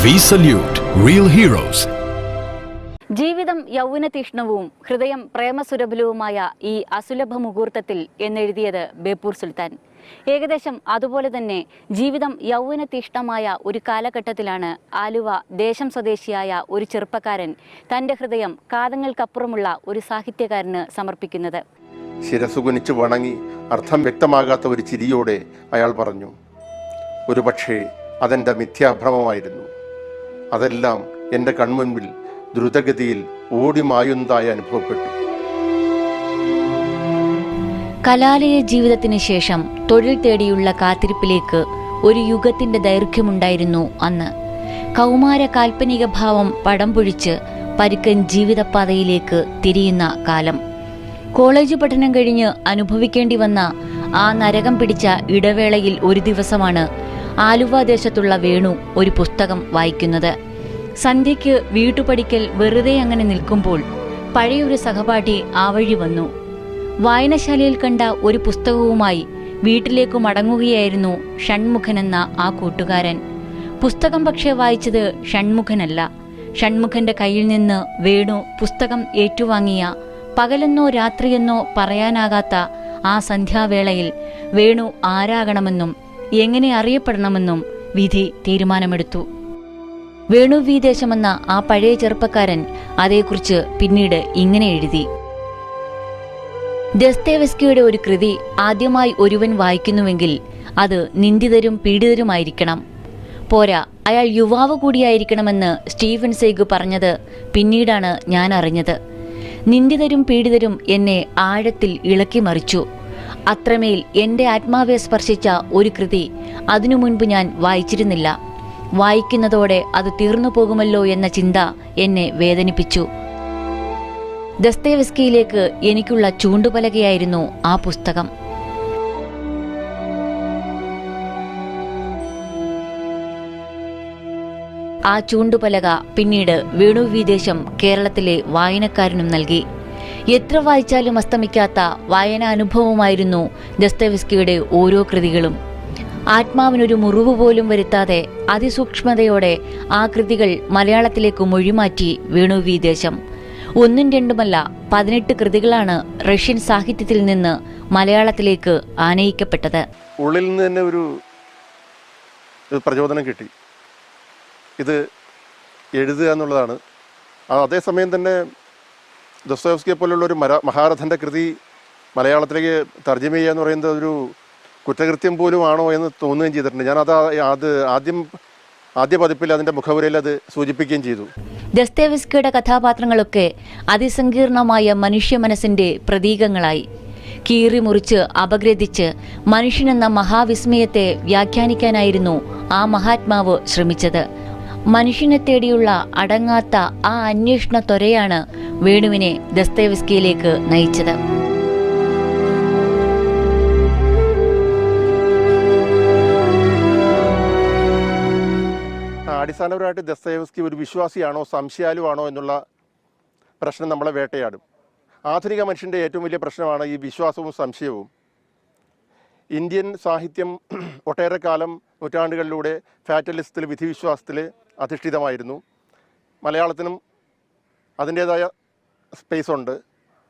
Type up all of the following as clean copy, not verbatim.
We salute real heroes. ജീവിതം യൗവനതീഷ്ണവും ഹൃദയം പ്രേമസുരഭിലവുമായ ഈ അസുലഭ മുഹൂർത്തത്തിൽ എന്നെഴുതിയത് ബേപ്പൂർ സുൽത്താൻ. ഏകദേശം അതുപോലെ തന്നെ ജീവിതം യൗവനതീഷ്ണമായ ഒരു കാലഘട്ടത്തിലാണ് ആലുവ ദേശം സ്വദേശിയായ ഒരു ചെറുപ്പക്കാരൻ തൻ്റെ ഹൃദയം കാതങ്ങൾക്കപ്പുറമുള്ള ഒരു സാഹിത്യകാരന് സമർപ്പിക്കുന്നത്. ശിരസുകുനിച്ച് വണങ്ങി അർത്ഥം വ്യക്തമാകാത്ത ഒരു ചിരിയോടെ അയാൾ പറഞ്ഞു, ഒരുപക്ഷേ അതെൻ്റെ മിഥ്യാഭ്രമമായിരുന്നു. അതെല്ലാം എൻ്റെ കൺമുൻപിൽ ദ്രുതഗതിയിൽ ഓടിമായുന്നതായി അനുഭവപ്പെട്ടു. കലാലയ ജീവിതത്തിന് ശേഷം തൊഴിൽ തേടിയുള്ള കാത്തിരിപ്പിലേക്ക് ഒരു യുഗത്തിന്റെ ദൈർഘ്യമുണ്ടായിരുന്നു അന്ന്. കൗമാര കാൽപ്പനിക ഭാവം പടം പൊഴിച്ച് പരുക്കൻ ജീവിതപാതയിലേക്ക് തിരിയുന്ന കാലം. കോളേജ് പഠനം കഴിഞ്ഞ് അനുഭവിക്കേണ്ടി വന്ന ആ നരകം പിടിച്ച ഇടവേളയിൽ ഒരു ദിവസമാണ് ആലുവ ദേശത്തുള്ള വേണു ഒരു പുസ്തകം വായിക്കുന്നത്. സന്ധ്യയ്ക്ക് വീട്ടുപടിക്കൽ വെറുതെ അങ്ങനെ നിൽക്കുമ്പോൾ പഴയൊരു സഹപാഠി ആ വഴി വന്നു. വായനശാലയിൽ കണ്ട ഒരു പുസ്തകവുമായി വീട്ടിലേക്കു മടങ്ങുകയായിരുന്നു ഷൺമുഖൻ എന്ന ആ കൂട്ടുകാരൻ. പുസ്തകം പക്ഷേ വായിച്ചത് ഷൺമുഖനല്ല. ഷൺമുഖന്റെ കയ്യിൽ നിന്ന് വേണു പുസ്തകം ഏറ്റുവാങ്ങിയ പകലെന്നോ രാത്രിയെന്നോ പറയാനാകാത്ത ആ സന്ധ്യാവേളയിൽ വേണു ആരാകണമെന്നും എങ്ങനെ അറിയപ്പെടണമെന്നും വിധി തീരുമാനമെടുത്തു. വേണു വി ദേശമെന്ന ആ പഴയ ചെറുപ്പക്കാരൻ അതേക്കുറിച്ച് പിന്നീട് ഇങ്ങനെ എഴുതി: ദസ്തേവസ്കിയുടെ ഒരു കൃതി ആദ്യമായി ഒരുവൻ വായിക്കുന്നുവെങ്കിൽ അത് നിന്ദിതരും പീഡിതരുമായിരിക്കണം. പോരാ, അയാൾ യുവാവ് കൂടിയായിരിക്കണമെന്ന് സ്റ്റീഫൻ സെയ്ഗ് പറഞ്ഞത് പിന്നീടാണ് ഞാൻ അറിഞ്ഞത്. നിന്ദിതരും പീഡിതരും എന്നെ ആഴത്തിൽ ഇളക്കി മറിച്ചു. അത്രമേൽ എൻ്റെ ആത്മാവെ സ്പർശിച്ച ഒരു കൃതി അതിനു മുൻപ് ഞാൻ വായിച്ചിരുന്നില്ല. വായിക്കുന്നതോടെ അത് തീർന്നു പോകുമല്ലോ എന്ന ചിന്ത എന്നെ വേദനിപ്പിച്ചു. ദസ്തേവസ്കിയിലേക്ക് എനിക്കുള്ള ചൂണ്ടുപലകയായിരുന്നു ആ പുസ്തകം. ആ ചൂണ്ടുപലക പിന്നീട് വേണു വി ദേശം കേരളത്തിലെ വായനക്കാരനും നൽകി. എത്ര വായിച്ചാലും അസ്തമിക്കാത്ത വായനാനുഭവമായിരുന്നു ദസ്തേവസ്കിയുടെ ഓരോ കൃതികളും. ആത്മാവിനൊരു മുറിവ് പോലും വരുത്താതെ അതിസൂക്ഷ്മതയോടെ ആ കൃതികൾ മലയാളത്തിലേക്ക് മൊഴിമാറ്റി വേണു വി ദേശം. ഒന്നും രണ്ടുമല്ല, 18 കൃതികളാണ് റഷ്യൻ സാഹിത്യത്തിൽ നിന്ന് മലയാളത്തിലേക്ക് ആനയിക്കപ്പെട്ടത്. ഉള്ളിൽ നിന്ന് തന്നെ ഒരു പ്രചോദനം കിട്ടി ഇത് എഴുതുക എന്നുള്ളതാണ്. അതേസമയം തന്നെ ദസ്തേവ്സ്കിയെ പോലുള്ള ഒരു മഹാരഥൻ്റെ കൃതി മലയാളത്തിലേക്ക് തർജ്ജമ ചെയ്യുക എന്ന് പറയുന്നത് ഒരു കുറ്റകൃത്യം പോലും ആണോ എന്ന് തോന്നുകയും ചെയ്തിട്ടുണ്ട്. ഞാൻ ആദ്യ പതിപ്പിൽ അതിൻ്റെ മുഖവുരയിൽ അത് സൂചിപ്പിക്കുകയും ചെയ്തു. ദസ്തേവസ്കിയുടെ കഥാപാത്രങ്ങളൊക്കെ അതിസങ്കീർണമായ മനുഷ്യ മനസ്സിൻ്റെ പ്രതീകങ്ങളായി. കീറി മുറിച്ച് അപഗ്രഥിച്ച് മനുഷ്യനെന്ന മഹാവിസ്മയത്തെ വ്യാഖ്യാനിക്കാനായിരുന്നു ആ മഹാത്മാവ് ശ്രമിച്ചത്. മനുഷ്യനെ തേടിയുള്ള അടങ്ങാത്ത ആ അന്വേഷണ ത്വരയാണ് വേണുവിനെ ദസ്തേവസ്കിയിലേക്ക് നയിച്ചത്. അടിസ്ഥാനപരമായിട്ട് ദസ്തേവസ്കി ഒരു വിശ്വാസിയാണോ സംശയാലുവാണോ എന്നുള്ള പ്രശ്നം നമ്മളെ വേട്ടയാടും. ആധുനിക മനുഷ്യൻ്റെ ഏറ്റവും വലിയ പ്രശ്നമാണ് ഈ വിശ്വാസവും സംശയവും. ഇന്ത്യൻ സാഹിത്യം ഒട്ടേറെ കാലം നൂറ്റാണ്ടുകളിലൂടെ ഫാറ്റലിസത്തിൽ, വിധിവിശ്വാസത്തിൽ അധിഷ്ഠിതമായിരുന്നു. മലയാളത്തിനും അതിൻ്റേതായ സ്പേസ് ഉണ്ട്.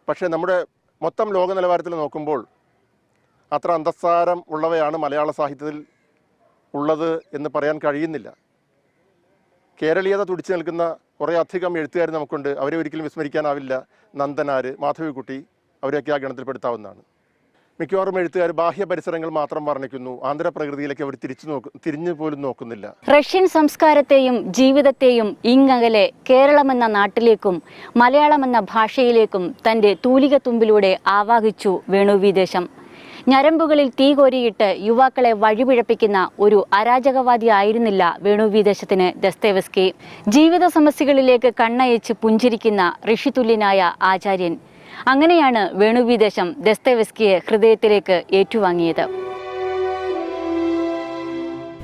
പക്ഷേ നമ്മുടെ മൊത്തം ലോക നിലവാരത്തിൽ നോക്കുമ്പോൾ അത്ര അന്തസ്സാരം ഉള്ളവയാണ് മലയാള സാഹിത്യത്തിൽ ഉള്ളത് എന്ന് പറയാൻ കഴിയുന്നില്ല. കേരളീയത തുടിച്ചു നിൽക്കുന്ന കുറേ അധികം എഴുത്തുകാർ നമുക്കുണ്ട്. അവരെ ഒരിക്കലും വിസ്മരിക്കാനാവില്ല. നന്ദനാർ, മാധവിക്കുട്ടി, അവരെയൊക്കെ ആ ഗണത്തിൽപ്പെടുത്താവുന്നതാണ്. മിക്കവാറും എഴുത്തുകാർ ബാഹ്യ പരിസരങ്ങൾ മാത്രം വർണ്ണിക്കുന്നു. ആന്തരപ്രകൃതിയിലേക്ക് അവർ തിരിഞ്ഞു പോലും നോക്കുന്നില്ല. റഷ്യൻ സംസ്കാരത്തെയും ജീവിതത്തെയും ഇങ്ങകലെ കേരളമെന്ന നാട്ടിലേക്കും മലയാളമെന്ന ഭാഷയിലേക്കും തൻ്റെ തൂലിക തുമ്പിലൂടെ ആവാഹിച്ചു വേണു വി ദേശം. ഞരമ്പുകളിൽ തീ കോരിയിട്ട് യുവാക്കളെ വഴിപിഴപ്പിക്കുന്ന ഒരു അരാജകവാദി ആയിരുന്നില്ല വേണു വി ദേശത്തിന് ദസ്തേവസ്കി. ജീവിത സമസ്യകളിലേക്ക് കണ്ണയച്ച് പുഞ്ചിരിക്കുന്ന ഋഷിതുല്യനായ ആചാര്യൻ. അങ്ങനെയാണ് വേണു വി ദേശം ദസ്തേവസ്കിയെ ഹൃദയത്തിലേക്ക് ഏറ്റുവാങ്ങിയത്.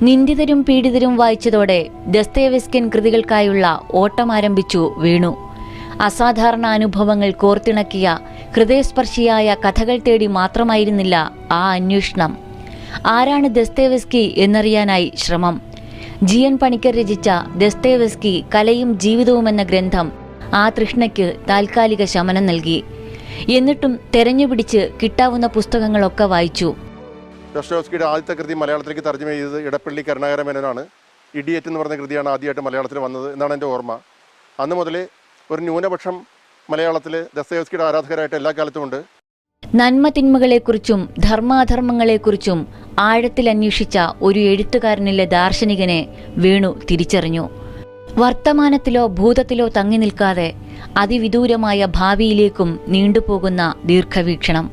നിന്ദിതരും പീഡിതരും വായിച്ചതോടെ ദസ്തേവസ്കിൻ കൃതികൾക്കായുള്ള ഓട്ടം ആരംഭിച്ചു വേണു. അസാധാരണ അനുഭവങ്ങൾ കോർത്തിണക്കിയ ഹൃദയസ്പർശിയായ കഥകൾ തേടി മാത്രമായിരുന്നില്ല ആ അന്വേഷണം. ആരാണ് ദസ്തേവസ്കി എന്നറിയാനായി ശ്രമം. GN പണിക്കർ രചിച്ച ദസ്തയേവ്സ്കി കലയും ജീവിതവും എന്ന ഗ്രന്ഥം ആ തൃഷ്ണയ്ക്ക് താൽക്കാലിക ശമനം നൽകി. എന്നിട്ടും തെരഞ്ഞുപിടിച്ച് കിട്ടാവുന്ന പുസ്തകങ്ങളൊക്കെ വായിച്ചു. ദസ്തയേവ്സ്കിയുടെ ആദ്യത്തെ കൃതി മലയാളത്തിലേക്ക് തർജ്ജമ ചെയ്തത് ഇടപ്പള്ളി കരുണാകര മേനോനാണ്. ഇഡിയറ്റ് എന്ന് പറഞ്ഞ കൃതിയാണ് ആദ്യമായിട്ട് മലയാളത്തിൽ വന്നത് എന്നാണ് എൻ്റെ ഓർമ്മ. അന്ന് മുതൽ ഒരു ന്യൂനപക്ഷം മലയാളത്തിൽ ദസ്തയേവ്സ്കിയുടെ ആരാധകരായിട്ട് എല്ലാ കാലത്തും ഉണ്ട്. നന്മ തിന്മകളെക്കുറിച്ചും ധർമാധർമ്മങ്ങളെക്കുറിച്ചും ആഴത്തിൽ അന്വേഷിച്ച ഒരു എഴുത്തുകാരനിലെ ദാർശനികനെ വേണു തിരിച്ചറിഞ്ഞു. വർത്തമാനത്തിലോ ഭൂതത്തിലോ തങ്ങി നിൽക്കാതെ അതിവിദൂരമായ ഭാവിയിലേക്കും നീണ്ടുപോകുന്ന ദീർഘവീക്ഷണം.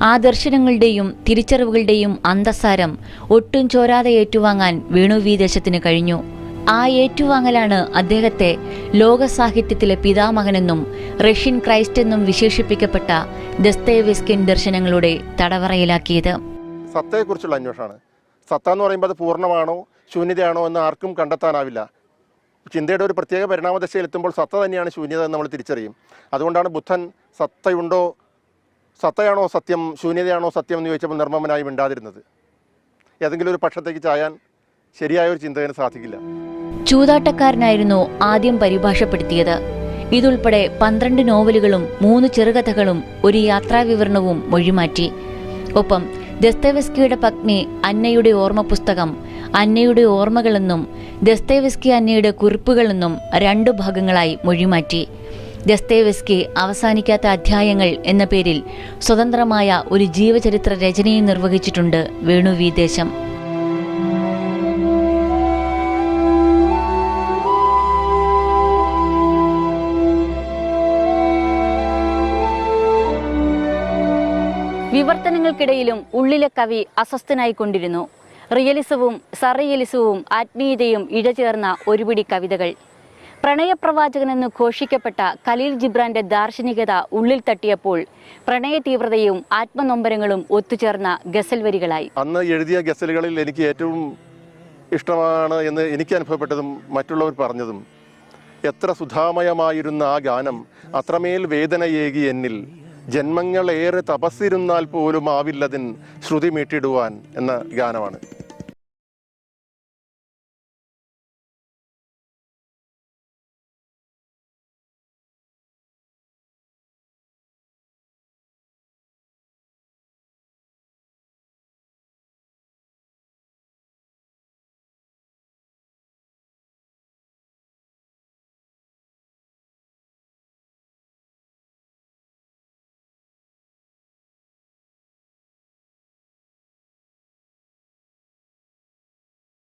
ആ ദർശനങ്ങളുടെയും തിരിച്ചറിവുകളുടെയും അന്തസാരം ഒട്ടും ചോരാതെ ഏറ്റുവാങ്ങാൻ വേണു വി ദേശത്തിന് കഴിഞ്ഞു. ആ ഏറ്റുവാങ്ങലാണ് അദ്ദേഹത്തെ ലോകസാഹിത്യത്തിലെ പിതാമഹനെന്നും റഷ്യൻ ക്രൈസ്റ്റ് എന്നും വിശേഷിപ്പിക്കപ്പെട്ട ദസ്തയേവ്സ്കിയൻ ദർശനങ്ങളുടെ തടവറയിലാക്കിയത്. സത്തയെക്കുറിച്ചുള്ള അന്വേഷണമാണ്. സത്ത എന്ന് പറയുമ്പോൾ അത് പൂർണ്ണമാണോ ശൂന്യതയാണോ എന്ന് ആർക്കും കണ്ടെത്താനാവില്ല. ചിന്തയുടെ ഒരു പ്രത്യേക പരിണാമദശയിലെത്തുമ്പോൾ സത്ത തന്നെയാണ് ശൂന്യത എന്ന് നമ്മൾ തിരിച്ചറിയും. അതുകൊണ്ടാണ് ബുദ്ധൻ സത്തയാണോ സത്യം ശൂന്യതയാണോ സത്യം എന്ന് ചോദിച്ചപ്പോൾ നിർമ്മമനായി മിണ്ടാതിരുന്നത്. ഏതെങ്കിലും ഒരു പക്ഷത്തേക്ക് ചായാൻ ശരിയായ ഒരു ചിന്തകന് സാധിക്കില്ല. ചൂതാട്ടക്കാരനായിരുന്നു ആദ്യം പരിഭാഷപ്പെടുത്തിയത്. ഇതുൾപ്പെടെ 12 നോവലുകളും 3 ചെറുകഥകളും ഒരു യാത്രാവിവരണവും മൊഴിമാറ്റി. ഒപ്പം ദസ്തയേവ്സ്കിയുടെ പത്നി അന്നയുടെ ഓർമ്മ പുസ്തകം അന്നയുടെ ഓർമ്മകളെന്നും ദസ്തയേവ്സ്കി അന്നയുടെ കുറിപ്പുകളെന്നും 2 ഭാഗങ്ങളായി മൊഴിമാറ്റി. ദസ്തയേവ്സ്കി അവസാനിക്കാത്ത അധ്യായങ്ങൾ എന്ന പേരിൽ സ്വതന്ത്രമായ ഒരു ജീവചരിത്ര രചനയും നിർവഹിച്ചിട്ടുണ്ട് വേണു വി ദേശം. വിവർത്തനങ്ങൾക്കിടയിലും ഉള്ളിലെ കവി അസ്വസ്ഥനായിക്കൊണ്ടിരുന്നു. റിയലിസവും സറിയലിസവും ആത്മീയതയും ഇഴചേർന്ന ഒരുപിടി കവിതകൾ. പ്രണയപ്രവാചകനെന്ന് ഘോഷിക്കപ്പെട്ട ഖലീൽ ജിബ്രാന്റെ ദാർശനികത ഉള്ളിൽ തട്ടിയപ്പോൾ പ്രണയ തീവ്രതയും ആത്മനൊമ്പരങ്ങളും ഒത്തുചേർന്ന ഗസൽ വരികളായി. അന്ന് എഴുതിയ ഗസലുകളിൽ എനിക്ക് ഏറ്റവും ഇഷ്ടമാണ് എന്ന് എനിക്ക് അനുഭവപ്പെട്ടതും മറ്റുള്ളവർ പറഞ്ഞതും, എത്ര സുധാമയമായിരുന്ന ആ ഗാനം അത്രമേൽ വേദനയേകി എന്നിൽ, ജന്മങ്ങളേറെ തപസ്സിരുന്നാൽ പോലും ആവില്ലതിൻ ശ്രുതി മീട്ടിടുവാൻ എന്ന ഗാനമാണ്.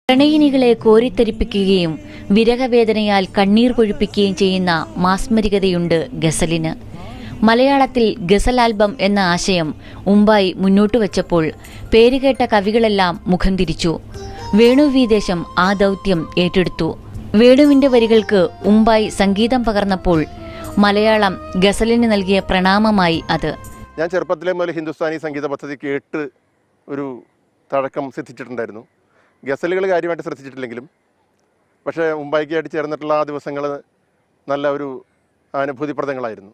പ്രണയിനികളെ കോരിത്തരിപ്പിക്കുകയും വിരഹവേദനയാൽ കണ്ണീർ പൊഴിപ്പിക്കുകയും ചെയ്യുന്ന മാസ്മരികതയുണ്ട് ഗസലിന്. മലയാളത്തിൽ ഗസൽ ആൽബം എന്ന ആശയം ഉമ്പായി മുന്നോട്ട് വച്ചപ്പോൾ പേരുകേട്ട കവികളെല്ലാം മുഖം തിരിച്ചു. വേണു വി ദേശം ആ ദൗത്യം ഏറ്റെടുത്തു. വേണുവിൻ്റെ വരികൾക്ക് ഉമ്പായി സംഗീതം പകർന്നപ്പോൾ മലയാളം ഗസലിന് നൽകിയ പ്രണാമമായി അത്. ഞാൻ ചെറുപ്പത്തിലെ മുതൽ ഹിന്ദുസ്ഥാനി സംഗീത പദ്ധതി കേട്ട് ഒരു തഴക്കം സിദ്ധിച്ചിട്ടുണ്ടായിരുന്നു. ഗസലുകൾ കാര്യമായിട്ട് ശ്രദ്ധിച്ചിട്ടില്ലെങ്കിലും പക്ഷേ മുംബൈക്കായിട്ട് ചേർന്നിട്ടുള്ള ആ ദിവസങ്ങൾ നല്ല ഒരു അനുഭൂതിപ്രദങ്ങളായിരുന്നു.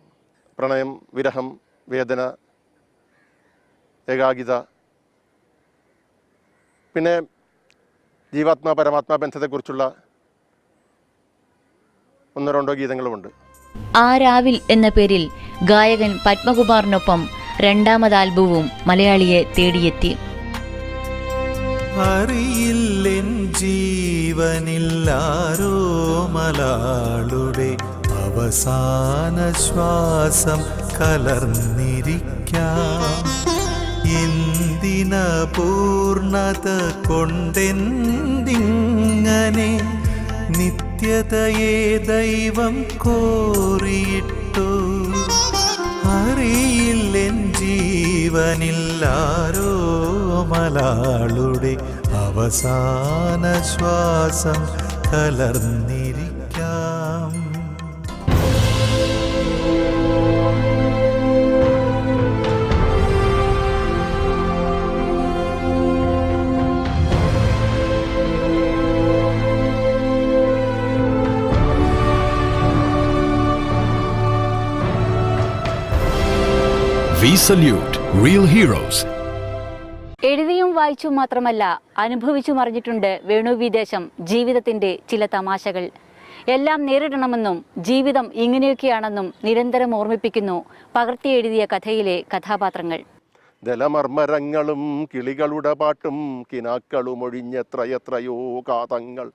പ്രണയം, വിരഹം, വേദന, ഏകാകിത, പിന്നെ ജീവാത്മാ പരമാത്മാ ബന്ധത്തെക്കുറിച്ചുള്ള 1-2 ഗീതങ്ങളുമുണ്ട്. ആ രാവിൽ എന്ന പേരിൽ ഗായകൻ പത്മകുമാറിനൊപ്പം 2ാമത് ആൽബവും മലയാളിയെ തേടിയെത്തി. അറിയില്ലെൻ ജീവനില്ലാരോ മലാളുടെ അവസാന ശ്വാസം കലർന്നിരിക്കാം. എന്തിന പൂർണ്ണത കൊണ്ടെന്തിങ്ങനെ നിത്യതയെ ദൈവം കോറിയിട്ടു. അറിയില്ലെൻ ജീവനില്ലാരോ മലാളുടെ അവസാന ശ്വാസം കലർന്നിരിക്കാം. We salute real heroes. എഴുതിയും പഠിച്ചും വായിച്ചും മാത്രമല്ല അനുഭവിച്ചും അറിഞ്ഞിട്ടുണ്ട് വേണു വി ദേശം ജീവിതത്തിൻ്റെ ചില തമാശകൾ. എല്ലാം നേരിടണമെന്നും ജീവിതം ഇങ്ങനെയൊക്കെയാണെന്നും നിരന്തരം ഓർമ്മിപ്പിക്കുന്നു പകർത്തി എഴുതിയ കഥയിലെ കഥാപാത്രങ്ങൾ. ദലമർമരങ്ങളും കിളികളുടെ പാട്ടും കിനാക്കളും ഒഴിഞ്ഞെത്രയെത്രയോ കാതങ്ങൾ,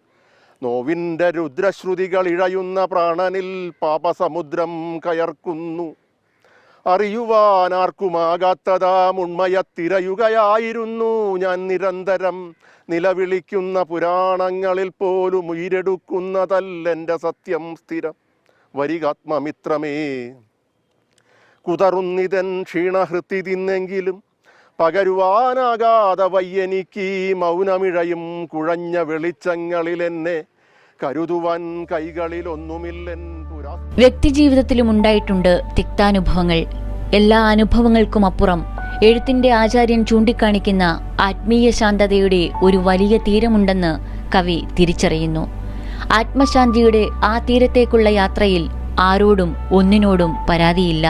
നോവിൻ്റെ രുദ്രശ്രുതികൾ ഇഴയുന്ന പ്രാണനിൽ പാപസമുദ്രം കയർക്കുന്നു. അറിയുവാനാർക്കുമാകാത്തതാ ഉണ്മയത്തിരയുകയായിരുന്നു ഞാൻ നിരന്തരം. നിലവിളിക്കുന്ന പുരാണങ്ങളിൽ പോലും ഉയരെടുക്കുന്നതല്ലെൻ്റെ സത്യം സ്ഥിരം. വരികാത്മമിത്രമേ കുതറുന്നിതൻ ക്ഷീണഹൃത്തി തിന്നെങ്കിലും പകരുവാനാകാതെ വയ്യെനിക്ക് മൗനമിഴയും കുഴഞ്ഞ വെളിച്ചങ്ങളിൽ എന്നെ കരുതുവാൻ കൈകളിലൊന്നുമില്ലൻ പുരാ. വ്യക്തിജീവിതത്തിലും ഉണ്ടായിട്ടുണ്ട് തിക്താനുഭവങ്ങൾ. എല്ലാ അനുഭവങ്ങൾക്കും അപ്പുറം എഴുത്തിന്റെ ആചാര്യൻ ചൂണ്ടിക്കാണിക്കുന്ന ആത്മീയ ശാന്തതയുടെ ഒരു വലിയ തീരമുണ്ടെന്ന് കവി തിരിച്ചറിയുന്നു. ആത്മശാന്തിയുടെ ആ തീരത്തേക്കുള്ള യാത്രയിൽ ആരോടും ഒന്നിനോടും പരാതിയില്ല.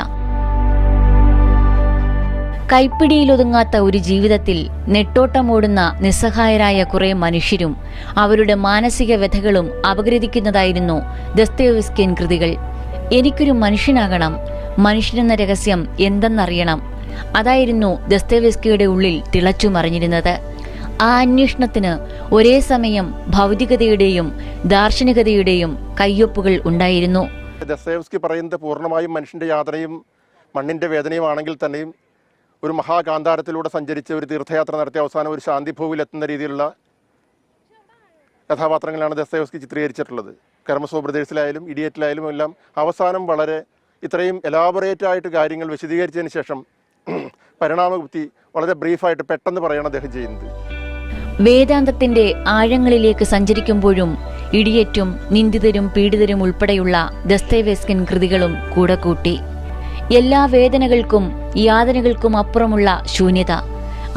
കൈപ്പിടിയിലൊതുങ്ങാത്ത ഒരു ജീവിതത്തിൽ നെട്ടോട്ടമോടുന്ന നിസ്സഹായരായ കുറെ മനുഷ്യരും അവരുടെ മാനസിക വ്യഥകളും അപഗ്രഥിക്കുന്നതായിരുന്നു ദസ്തയേവ്സ്കിയൻ കൃതികൾ. എനിക്കൊരു മനുഷ്യനാകണം, മനുഷ്യനെന്ന രഹസ്യം എന്തെന്നറിയണം, അതായിരുന്നു ദസ്തയേവ്സ്കിയുടെ ഉള്ളിൽ തിളച്ചു മറിഞ്ഞിരുന്നത്. ആ അന്വേഷണത്തിന് ഒരേ സമയം ഭൗതികതയുടെയും ദാർശനികതയുടെയും കയ്യൊപ്പുകൾ ഉണ്ടായിരുന്നു. ദസ്തയേവ്സ്കി പറയുന്നത് പൂർണ്ണമായും മനുഷ്യൻ്റെ യാതനയും മണ്ണിൻ്റെ വേദനയുമാണെങ്കിൽ തന്നെയും ഒരു മഹാകാന്താരത്തിലൂടെ സഞ്ചരിച്ച് ഒരു തീർത്ഥയാത്ര നടത്തി അവസാനം ഒരു ശാന്തിഭൂവിലെത്തുന്ന രീതിയിലുള്ള കഥാപാത്രങ്ങളാണ് ദസ്തയേവ്സ്കി ചിത്രീകരിച്ചിട്ടുള്ളത്. കർമസോ ബ്രദേഴ്സിലായാലും ഇഡിയറ്റിലായാലും എല്ലാം അവസാനം വളരെ ഇത്രയും എലാബറേറ്റ് ആയിട്ട് കാര്യങ്ങൾ വിശദീകരിച്ചതിന് ശേഷം പരിണാമഗുപ്തി വളരെ ബ്രീഫായിട്ട് പെട്ടെന്ന് പറയണം അദ്ദേഹം ചെയ്യുന്നത്. വേദാന്തത്തിന്റെ ആഴങ്ങളിലേക്ക് സഞ്ചരിക്കുമ്പോഴും ഇഡിയറ്റും നിന്ദിതരും പീഡിതരും ഉൾപ്പെടെയുള്ള ദസ്തയേവ്സ്കിൻ കൃതികളും കൂടെ കൂട്ടി. എല്ലാ വേദനകൾക്കും യാതനകൾക്കും അപ്പുറമുള്ള ശൂന്യത,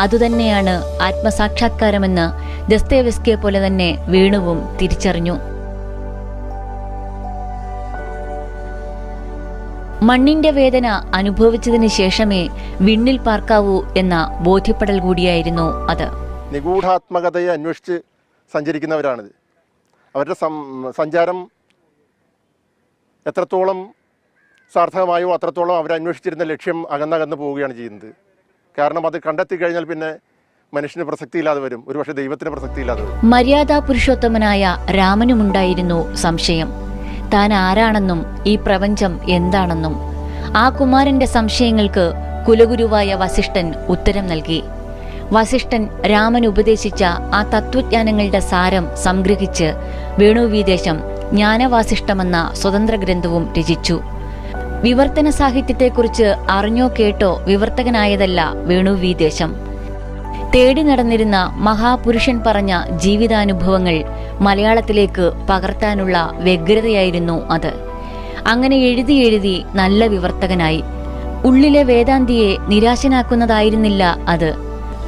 അതുതന്നെയാണ് ആത്മസാക്ഷാത്കാരമെന്ന് ദസ്തയേവ്സ്കിയെ പോലെ തന്നെ വേണുവും തിരിച്ചറിഞ്ഞു. മണ്ണിന്റെ വേദന അനുഭവിച്ചതിന് ശേഷമേ വിണ്ണിൽ പാർക്കാവൂ എന്ന ബോധ്യപ്പെടൽ കൂടിയായിരുന്നു അത്. നിഗൂഢാത്മകതയെ അന്വേഷിച്ച് സഞ്ചരിക്കുന്നവരാണിത്. അവരുടെ സഞ്ചാരം എത്രത്തോളം സാർത്ഥകമായോ അത്രത്തോളം അവരന്വേഷിച്ചിരുന്ന ലക്ഷ്യം അകന്നകന്ന് പോവുകയാണ് ചെയ്യുന്നത്. കാരണം അത് കണ്ടെത്തി കഴിഞ്ഞാൽ പിന്നെ മനുഷ്യന് പ്രസക്തിയില്ലാതെ വരും, ഒരുപക്ഷെ ദൈവത്തിന് പ്രസക്തിയില്ലാതെ വരും. മര്യാദാ പുരുഷോത്തമനായ രാമനുമുണ്ടായിരുന്നു സംശയം. താൻ ആരാണെന്നും ഈ പ്രപഞ്ചം എന്താണെന്നും. ആ കുമാരന്റെ സംശയങ്ങൾക്ക് കുലഗുരുവായ വസിഷ്ഠൻ ഉത്തരം നൽകി. വസിഷ്ഠൻ രാമൻ ഉപദേശിച്ച ആ തത്വജ്ഞാനങ്ങളുടെ സാരം സംഗ്രഹിച്ച് വേണു വി ദേശം ജ്ഞാനവാസിഷ്ഠമെന്ന സ്വതന്ത്ര ഗ്രന്ഥവും രചിച്ചു. വിവർത്തന സാഹിത്യത്തെക്കുറിച്ച് അറിഞ്ഞോ കേട്ടോ വിവർത്തകനായതല്ല വേണു വി ദേശം. തേടി നടന്നിരുന്ന മഹാപുരുഷൻ പറഞ്ഞ ജീവിതാനുഭവങ്ങൾ മലയാളത്തിലേക്ക് പകർത്താനുള്ള വ്യഗ്രതയായിരുന്നു അത്. അങ്ങനെ എഴുതി എഴുതി നല്ല വിവർത്തകനായി. ഉള്ളിലെ വേദാന്തിയെ നിരാശനാക്കുന്നതായിരുന്നില്ല അത്.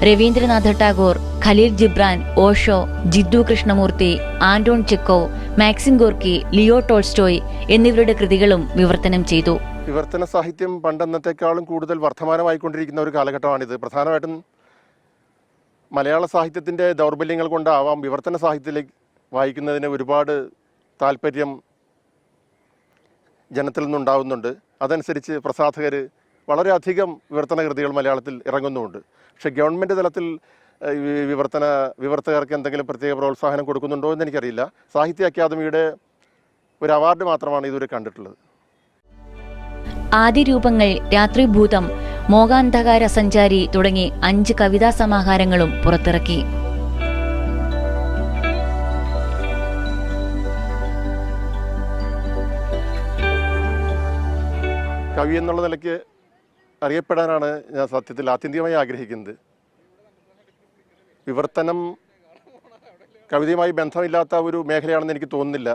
Rabindranath Tagore, Khalil Gibran, Osho, Jiddu Krishnamurti, Anton Chekhov, Maxim Gorky, Leo Tolstoy എന്നിവരുടെ കൃതികളും വിവർത്തനം ചെയ്തു. വിവർത്തന സാഹിത്യം പണ്ടെന്നത്തെക്കാളും കൂടുതൽ വർദ്ധമാനമായിക്കൊണ്ടിരിക്കുന്ന ഒരു കാലഘട്ടമാണിത്. പ്രധാനമായിട്ടും മലയാള സാഹിത്യത്തിൻ്റെ ദൗർബല്യങ്ങൾ കൊണ്ടാവാം വിവർത്തന സാഹിത്യത്തിലേക്ക് വായിക്കുന്നതിന് ഒരുപാട് താല്പര്യം ജനത്തിൽ നിന്നുണ്ടാവുന്നുണ്ട്. അതനുസരിച്ച് പ്രസാധകർ വളരെയധികം വിവർത്തന കൃതികൾ മലയാളത്തിൽ ഇറങ്ങുന്നുമുണ്ട്. പക്ഷേ ഗവൺമെൻറ് തലത്തിൽ വിവർത്തകർക്ക് എന്തെങ്കിലും പ്രത്യേക പ്രോത്സാഹനം കൊടുക്കുന്നുണ്ടോ എന്ന് എനിക്കറിയില്ല. സാഹിത്യ അക്കാദമിയുടെ ഒരു അവാർഡ് മാത്രമാണ് ഇതുവരെ കണ്ടിട്ടുള്ളത്. ആദിരൂപങ്ങൾ, രാത്രിഭൂതം, മോകാന്ധകാര സഞ്ചാരി തുടങ്ങി 5 കവിതാ സമാഹാരങ്ങളും പുറത്തിറക്കി. കവി എന്നുള്ള നിലയ്ക്ക് അറിയപ്പെടാനാണ് ഞാൻ സത്യത്തിൽ ആത്യന്തികമായി ആഗ്രഹിക്കുന്നത്. വിവർത്തനം കവിതയുമായി ബന്ധമില്ലാത്ത ഒരു മേഖലയാണെന്ന് എനിക്ക് തോന്നുന്നില്ല.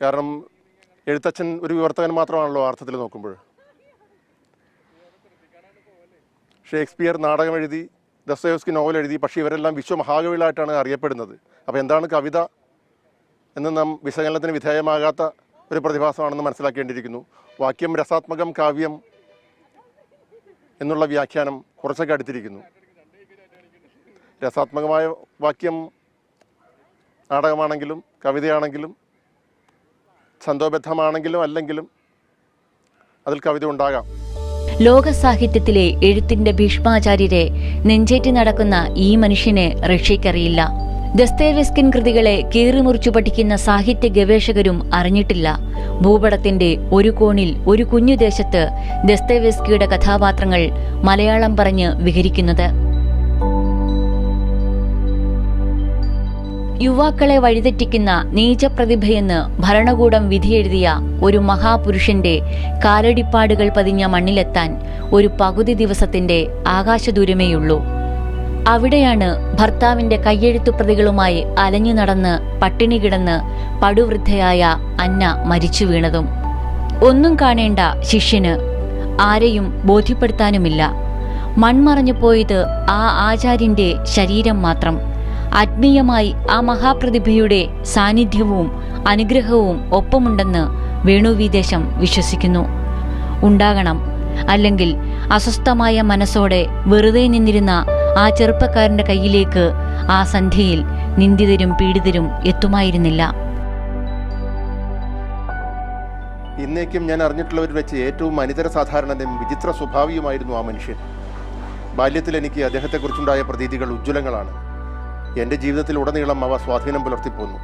കാരണം എഴുത്തച്ഛൻ ഒരു വിവർത്തകൻ മാത്രമാണല്ലോ അർത്ഥത്തിൽ നോക്കുമ്പോൾ. ഷേക്സ്പിയർ നാടകം എഴുതി, ദസ്തയേവ്സ്കി നോവൽ എഴുതി, പക്ഷേ ഇവരെല്ലാം വിശ്വമഹാകവികളായിട്ടാണ് അറിയപ്പെടുന്നത്. അപ്പോൾ എന്താണ് കവിത എന്ന് നാം വിശകലനത്തിന് വിധേയമാകാത്ത ഒരു പ്രതിഭാസമാണെന്ന് മനസ്സിലാക്കേണ്ടിയിരിക്കുന്നു. വാക്യം രസാത്മകം കാവ്യം എന്നുള്ള വ്യാഖ്യാനം കുറച്ചൊക്കെ അടുത്തിരിക്കുന്നു. രസാത്മകമായ വാക്യം നാടകമാണെങ്കിലും കവിതയാണെങ്കിലും ഛന്ദോബദ്ധമാണെങ്കിലും അല്ലെങ്കിലും അതിൽ കവിത ഉണ്ടാകാം. ലോക സാഹിത്യത്തിലെ എഴുത്തിന്റെ ഭീഷ്മാചാര്യരെ നെഞ്ചേറ്റി നടക്കുന്ന ഈ മനുഷ്യനെ റഷ്യക്കറിയില്ല. ദസ്തേവ്സ്കിൻ കൃതികളെ കീറിമുറിച്ചു പഠിക്കുന്ന സാഹിത്യ ഗവേഷകരും അറിഞ്ഞിട്ടില്ല ഭൂപടത്തിന്റെ ഒരു കോണിൽ ഒരു കുഞ്ഞു ദേശത്ത് ദസ്തേവ്സ്കിയുടെ കഥാപാത്രങ്ങൾ മലയാളം പറഞ്ഞ് വിഹരിക്കുന്നത്. യുവാക്കളെ വഴിതെറ്റിക്കുന്ന നീചപ്രതിഭയെന്ന് ഭരണകൂടം വിധിയെഴുതിയ ഒരു മഹാപുരുഷന്റെ കാലടിപ്പാടുകൾ പതിഞ്ഞ മണ്ണിലെത്താൻ ഒരു പകുതി ദിവസത്തിന്റെ ആകാശദൂരമേയുള്ളൂ. അവിടെയാണ് ഭർത്താവിന്റെ കയ്യെഴുത്തു പ്രതികളുമായി അലഞ്ഞു നടന്ന് പട്ടിണി കിടന്ന് പടുവൃദ്ധയായ അന്ന മരിച്ചു വീണതും. ഒന്നും കാണേണ്ട ശിഷ്യന്, ആരെയും ബോധ്യപ്പെടുത്താനുമില്ല. മൺമറഞ്ഞു പോയത് ആ ആചാര്യന്റെ ശരീരം മാത്രം. ആത്മീയമായി ആ മഹാപ്രതിഭയുടെ സാന്നിധ്യവും അനുഗ്രഹവും ഒപ്പമുണ്ടെന്ന് വേണുവീദേശം വിശ്വസിക്കുന്നു. ഉണ്ടാകണം. അല്ലെങ്കിൽ അസ്വസ്ഥമായ മനസ്സോടെ വെറുതെ നിന്നിരുന്ന ആ ചെറുപ്പക്കാരന്റെ കയ്യിലേക്ക് ആ സന്ധ്യയിൽ നിന്ദിതരും പീഡിതരും എത്തുമായിരുന്നില്ല. ഇന്നേക്കും ഞാൻ അറിഞ്ഞിട്ടുള്ളവർ വെച്ച് ഏറ്റവും അനിതര സാധാരണനും വിചിത്ര സ്വഭാവിയുമായിരുന്നു ആ മനുഷ്യൻ. ബാല്യത്തിൽ എനിക്ക് അദ്ദേഹത്തെക്കുറിച്ചുണ്ടായ പ്രതീതികൾ ഉജ്ജ്വലങ്ങളാണ്. എൻ്റെ ജീവിതത്തിൽ ഉടനീളം അവ സ്വാധീനം പുലർത്തിപ്പോന്നു.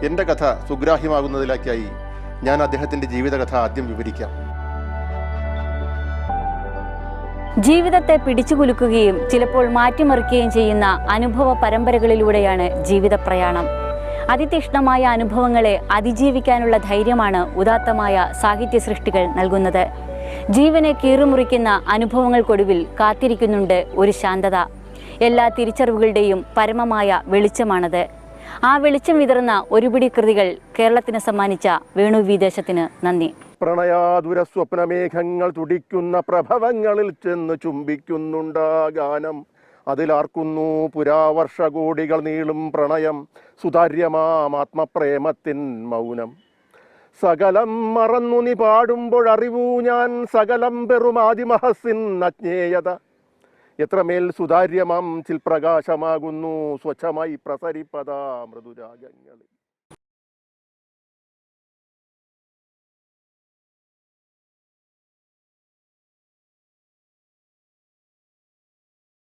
എൻ്റെ കഥ സുഗ്രാഹ്യമാകുന്നതിലേക്കായി ഞാൻ അദ്ദേഹത്തിൻ്റെ ജീവിതകഥ ആദ്യം വിവരിക്കാം. ജീവിതത്തെ പിടിച്ചുകുലുക്കുകയും ചിലപ്പോൾ മാറ്റിമറിക്കുകയും ചെയ്യുന്ന അനുഭവ പരമ്പരകളിലൂടെയാണ് ജീവിത പ്രയാണം. അതിതീക്ഷ്ണമായ അനുഭവങ്ങളെ അതിജീവിക്കാനുള്ള ധൈര്യമാണ് ഉദാത്തമായ സാഹിത്യ സൃഷ്ടികൾ നൽകുന്നത്. ജീവനെ കീറുമുറിക്കുന്ന അനുഭവങ്ങൾക്കൊടുവിൽ കാത്തിരിക്കുന്നുണ്ട് ഒരു ശാന്തത. എല്ലാ തിരിച്ചറിവുകളുടെയും പരമമായ വെളിച്ചമാണത്. ആ വെളിച്ചം വിതറുന്ന ഒരുപിടി കൃതികൾ കേരളത്തിന് സമ്മാനിച്ച വേണുവീദേശത്തിന് നന്ദി. പ്രണയാതുര സ്വപ്നമേഘങ്ങൾ തുടിക്കുന്ന പ്രഭവങ്ങളിൽ ചെന്ന് ചുംബിക്കുന്നുണ്ടാ ഗാനം. അതിലാർക്കുന്നു പുരാവർഷകോടികൾ നീളും പ്രണയം, സുതാര്യമാം ആത്മപ്രേമത്തിൻ മൗനം. സകലം മറന്നു നീ പാടുമ്പോഴറിവൂ ഞാൻ സകലം പെറുമാതിമഹസിൻ അജ്ഞേയത. എത്രമേൽ സുതാര്യമാം ചിൽപ്രകാശമാകുന്നു സ്വച്ഛമായി പ്രസരിപ്പതാ മൃദുരാഗങ്ങളിൽ.